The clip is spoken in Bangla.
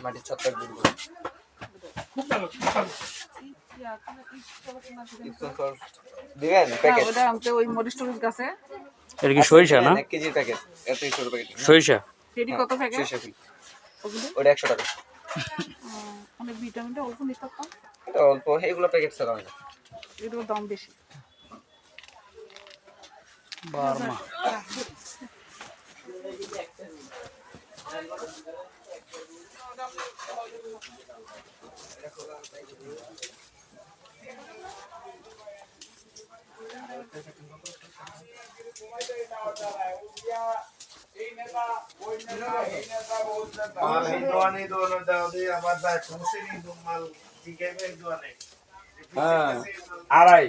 মাটির ছত্রাক দূর করে দিবেন প্যাকেট। ওই মরিচ টরিচ গাছে এটা কি সরিষা না? 1 কেজির প্যাকেট, এত ছোট প্যাকেট সরিষা কত প্যাকেট? ওটা 100 টাকা। অনেক ভিটামিনটা অল্প নিতে পারতাম, এটা অল্প, এগুলো প্যাকেট ছাড়া হয় না, এগুলোর দাম বেশি। বার্মা আড়াই